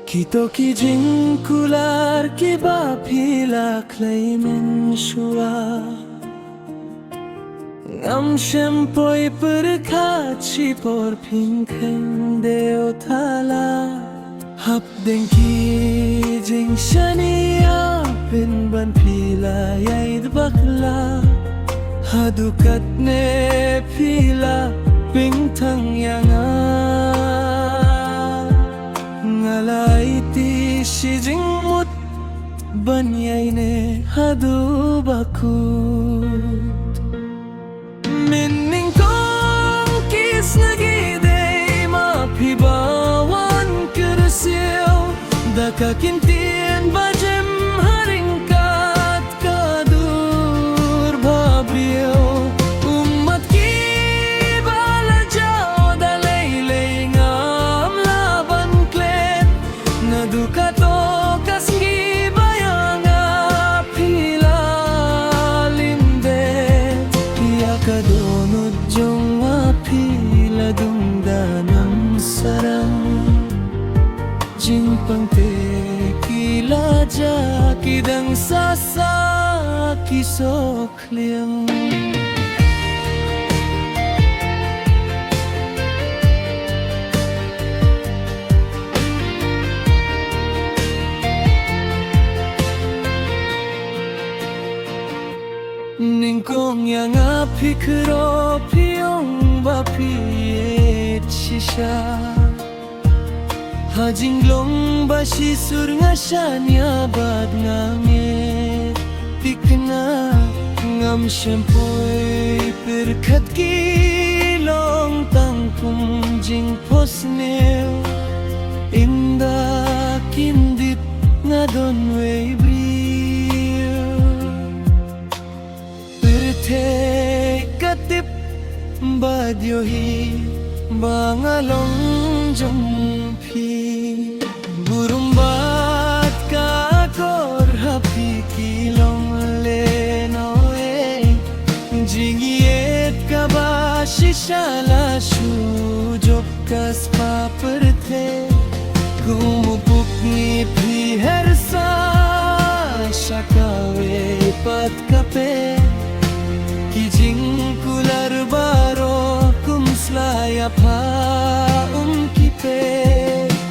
Kito ki jing kular ki ba pila klaimin shua Ngam shempoi perkachi por pinken deo thala Hap deng ki jing shania pin ban pila yaid bakla Hadukat ne pila ping thang yanga Ngalai ti si jing mut banyai ne hadu bakut Minning kong kis nagide mapibawan kersiyaw Dakakintin bajem haringkat kadur babriyaw Umat ki balajaw dalaylay ngam laban klet Nadukato kasngi bayanga pila lindet Yakadonod jong pila dungdanang sarang Jing pangte kila jakidang sasa kisok liang Ningkong yang api kero piong bapi shisha Hajinglong bashi sur ngashanya bad ngamit Tikna ngam shempoi perkat kilong tangkum jing posneo Inda kindit ngadon way brio Perte katip badyohi bangalong jompi Burumbat ka kor hapi kilong lenoe Jingiet ka ba shishala shujok kas paperte Gumupuk ni pihersa shakawe pat kape Kijing kular baro kumslaya pa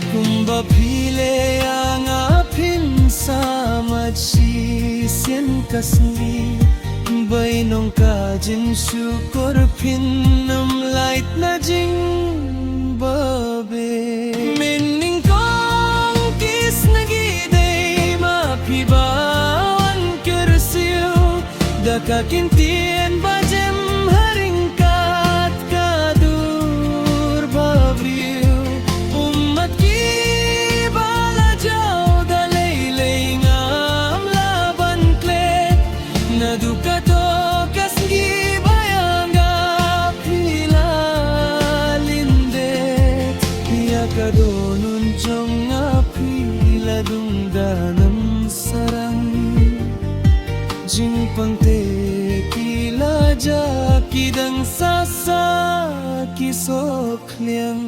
Kumba pile yang apin samad sisyen kasni Bainong kajin syukur pinam light na jing babe Mining kong kis nagide mapibawan kersiyo Dakakintian bajem haringkat kadur babriyo Umat ki balajaw dalaylay ngam laban klet Nadukato kasngi bayanga pila lindet Yakadonun jong pila dungdanam sarang Jing pangte kila jakidang sasa kisok liang